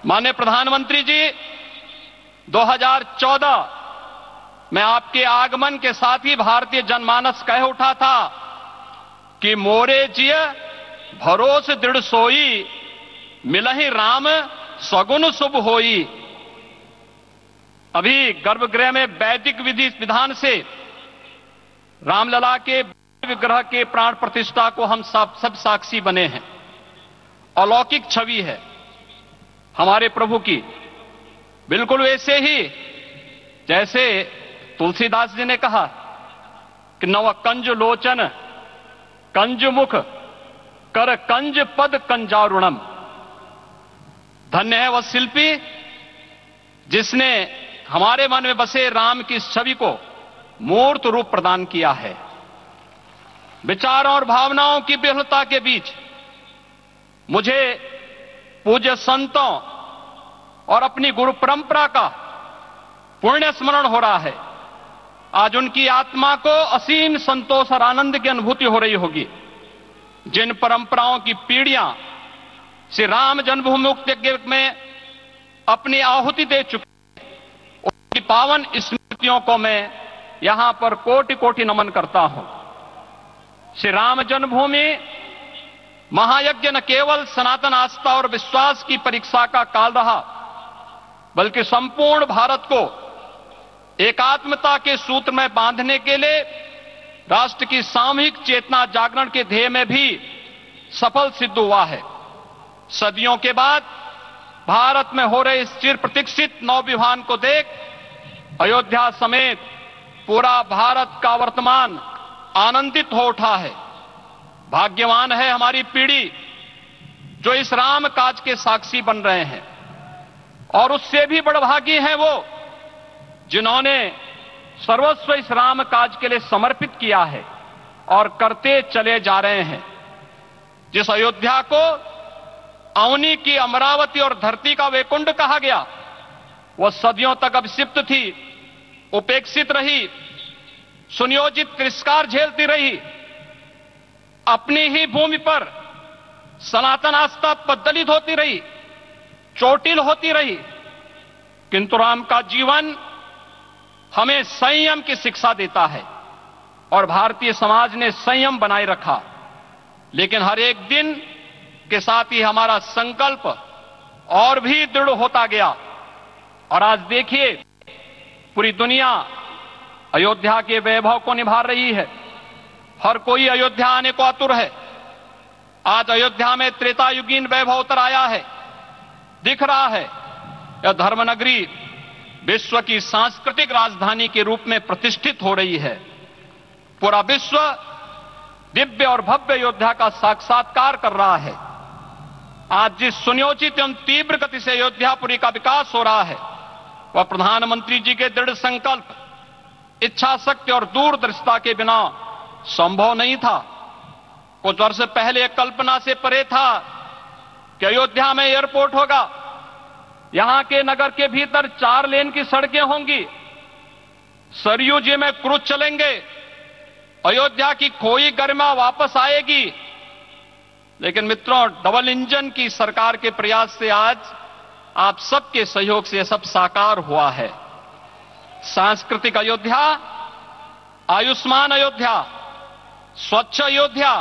माननीय प्रधानमंत्री जी, 2014 में आपके आगमन के साथ ही भारतीय जनमानस कह उठा था कि मोरे जिय भरोस दृढ़ सोई, मिलहि राम सगुन शुभ होई। अभी गर्भगृह में वैदिक विधि विधान से रामलला के विग्रह के प्राण प्रतिष्ठा को हम सब साक्षी बने हैं। अलौकिक छवि है हमारे प्रभु की, बिल्कुल वैसे ही जैसे तुलसीदास जी ने कहा कि नव कंज लोचन कंज मुख कर कंज पद कंजारुणम। धन्य है वह शिल्पी जिसने हमारे मन में बसे राम की इस छवि को मूर्त रूप प्रदान किया है। विचारों और भावनाओं की विहलता के बीच मुझे पूज्य संतों और अपनी गुरु परंपरा का पुण्य स्मरण हो रहा है। आज उनकी आत्मा को असीम संतोष और आनंद की अनुभूति हो रही होगी। जिन परंपराओं की पीढ़ियां श्री राम जन्मभूमि मुक्ति यज्ञ में अपनी आहुति दे चुकी, उनकी पावन स्मृतियों को मैं यहां पर कोटि कोटि नमन करता हूं। श्री राम जन्मभूमि महायज्ञ न केवल सनातन आस्था और विश्वास की परीक्षा का काल रहा, बल्कि संपूर्ण भारत को एकात्मता के सूत्र में बांधने के लिए राष्ट्र की सामूहिक चेतना जागरण के ध्येय में भी सफल सिद्ध हुआ है। सदियों के बाद भारत में हो रहे इस चिर प्रतीक्षित नवविवाह को देख अयोध्या समेत पूरा भारत का वर्तमान आनंदित हो उठा है। भाग्यवान है हमारी पीढ़ी जो इस राम काज के साक्षी बन रहे हैं, और उससे भी बड़भागी हैं वो जिन्होंने सर्वस्व इस राम काज के लिए समर्पित किया है और करते चले जा रहे हैं। जिस अयोध्या को अवनी की अमरावती और धरती का वैकुंठ कहा गया, वह सदियों तक अभिषिप्त थी, उपेक्षित रही, सुनियोजित तिरस्कार झेलती रही। अपनी ही भूमि पर सनातन आस्था पद्दलित होती रही, चोटिल होती रही, किंतु राम का जीवन हमें संयम की शिक्षा देता है और भारतीय समाज ने संयम बनाए रखा। लेकिन हर एक दिन के साथ ही हमारा संकल्प और भी दृढ़ होता गया, और आज देखिए पूरी दुनिया अयोध्या के वैभव को निभा रही है। हर कोई अयोध्या आने को आतुर है। आज अयोध्या में त्रेतायुगीन वैभव उतर आया है, दिख रहा है। यह धर्मनगरी विश्व की सांस्कृतिक राजधानी के रूप में प्रतिष्ठित हो रही है। पूरा विश्व दिव्य और भव्य अयोध्या का साक्षात्कार कर रहा है। आज जिस सुनियोजित एवं तीव्र गति से अयोध्यापुरी का विकास हो रहा है, वह प्रधानमंत्री जी के दृढ़ संकल्प, इच्छा शक्ति और दूरदर्शिता के बिना संभव नहीं था। कुछ वर्ष पहले कल्पना से परे था कि अयोध्या में एयरपोर्ट होगा, यहां के नगर के भीतर 4 लेन की सड़कें होंगी, सरयू जी में क्रूज चलेंगे, अयोध्या की खोई गरिमा वापस आएगी। लेकिन मित्रों, डबल इंजन की सरकार के प्रयास से आज आप सबके सहयोग से यह सब साकार हुआ है। सांस्कृतिक अयोध्या, आयुष्मान अयोध्या, स्वच्छ अयोध्या,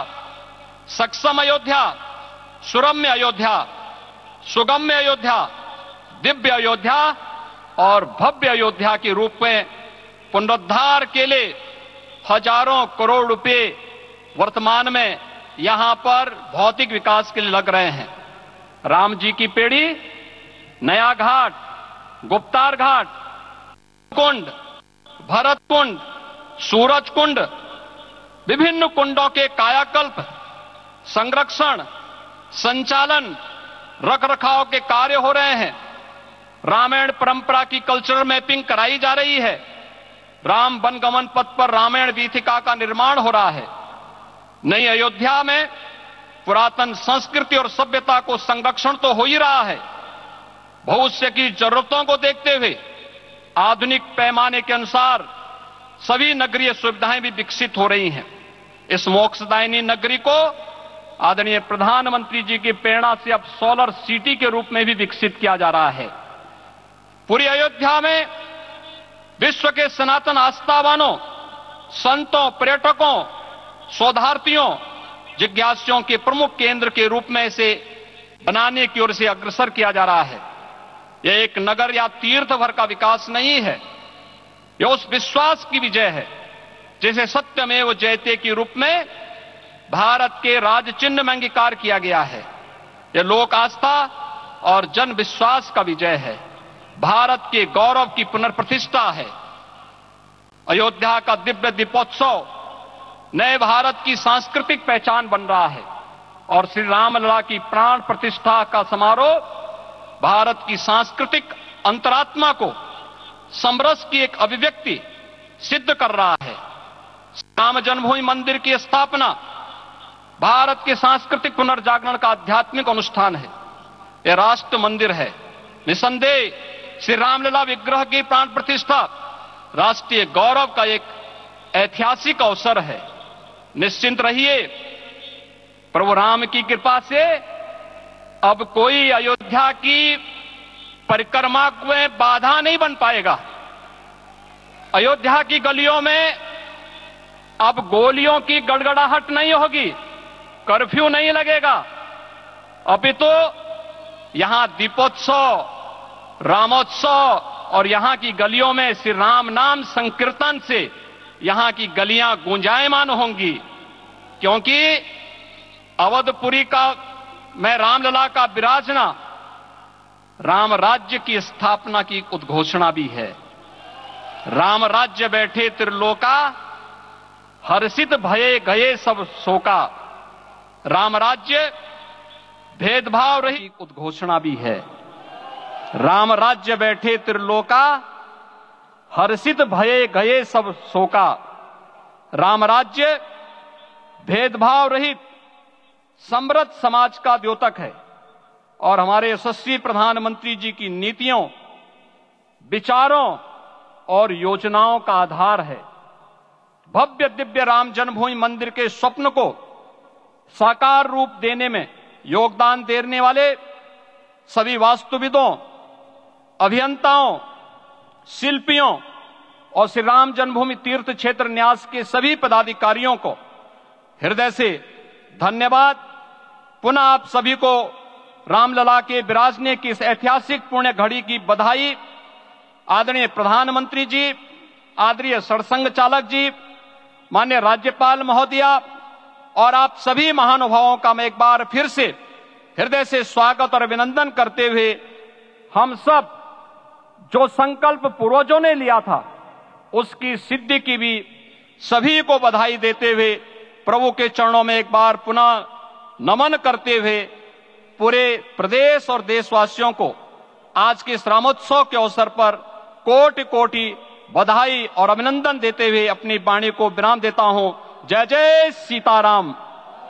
सक्षम अयोध्या, सुरम्य अयोध्या, सुगम्य अयोध्या, दिव्य अयोध्या और भव्य अयोध्या के रूप में पुनरुद्धार के लिए हजारों करोड़ रुपए वर्तमान में यहां पर भौतिक विकास के लिए लग रहे हैं। राम जी की पेड़ी, नया घाट, गुप्तार घाट, कुंड, भरत कुंड, सूरज कुंड, विभिन्न कुंडों के कायाकल्प, संरक्षण, संचालन, रखरखाव के कार्य हो रहे हैं। रामायण परंपरा की कल्चरल मैपिंग कराई जा रही है। राम वनगमन पथ पर रामायण वीथिका का निर्माण हो रहा है। नई अयोध्या में पुरातन संस्कृति और सभ्यता को संरक्षण तो हो ही रहा है, भविष्य की जरूरतों को देखते हुए आधुनिक पैमाने के अनुसार सभी नगरीय सुविधाएं भी विकसित हो रही हैं। इस मोक्षदायिनी नगरी को आदरणीय प्रधानमंत्री जी की प्रेरणा से अब सोलर सिटी के रूप में भी विकसित किया जा रहा है। पूरी अयोध्या में विश्व के सनातन आस्थावानों, संतों, पर्यटकों, शोधार्थियों, जिज्ञासुओं के प्रमुख केंद्र के रूप में इसे बनाने की ओर से अग्रसर किया जा रहा है। यह एक नगर या तीर्थ भर का विकास नहीं है, यह उस विश्वास की विजय है जिसे सत्यमेव जयते के रूप में भारत के राज चिन्ह में अंगीकार किया गया है। यह लोक आस्था और जन विश्वास का विजय है, भारत के गौरव की पुनर्प्रतिष्ठा है। अयोध्या का दिव्य दीपोत्सव नए भारत की सांस्कृतिक पहचान बन रहा है और श्री रामलला की प्राण प्रतिष्ठा का समारोह भारत की सांस्कृतिक अंतरात्मा को समरस की एक अभिव्यक्ति सिद्ध कर रहा है। राम जन्मभूमि मंदिर की स्थापना भारत के सांस्कृतिक पुनर्जागरण का आध्यात्मिक अनुष्ठान है। यह राष्ट्र मंदिर है। निसंदेह श्री रामलला विग्रह की प्राण प्रतिष्ठा राष्ट्रीय गौरव का एक ऐतिहासिक अवसर है। निश्चिंत रहिए, प्रभु राम की कृपा से अब कोई अयोध्या की परिक्रमा में बाधा नहीं बन पाएगा। अयोध्या की गलियों में अब गोलियों की गड़गड़ाहट नहीं होगी, कर्फ्यू नहीं लगेगा। अपितु यहां दीपोत्सव, रामोत्सव और यहां की गलियों में श्री राम नाम संकीर्तन से यहां की गलियां गूंजायमान होंगी, क्योंकि अवधपुरी का मैं रामलला का विराजना राम राज्य की स्थापना की उद्घोषणा भी है। राम राज्य बैठे त्रिलोका, हर्षित भये गए सब शोका। राम राज्य भेदभाव रहित उद्घोषणा भी है। राम राज्य बैठे त्रिलोका, हर्षित भये गए सब शोका। राम राज्य भेदभाव रहित समृद्ध समाज का द्योतक है और हमारे यशस्वी प्रधानमंत्री जी की नीतियों, विचारों और योजनाओं का आधार है। भव्य दिव्य राम जन्मभूमि मंदिर के स्वप्न को साकार रूप देने में योगदान देने वाले सभी वास्तुविदों, अभियंताओं, शिल्पियों और श्री राम जन्मभूमि तीर्थ क्षेत्र न्यास के सभी पदाधिकारियों को हृदय से धन्यवाद। पुनः आप सभी को रामलला के विराजने की इस ऐतिहासिक पुण्य घड़ी की बधाई। आदरणीय प्रधानमंत्री जी, आदरणीय सरसंघ चालक जी, माननीय राज्यपाल महोदया और आप सभी महानुभावों का मैं एक बार फिर से हृदय से स्वागत और अभिनंदन करते हुए हम सब जो संकल्प पूर्वजों ने लिया था उसकी सिद्धि की भी सभी को बधाई देते हुए प्रभु के चरणों में एक बार पुनः नमन करते हुए पूरे प्रदेश और देशवासियों को आज के इस रामोत्सव के अवसर पर कोटि कोटि बधाई और अभिनंदन देते हुए अपनी वाणी को विराम देता हूं। जय जय सीताराम।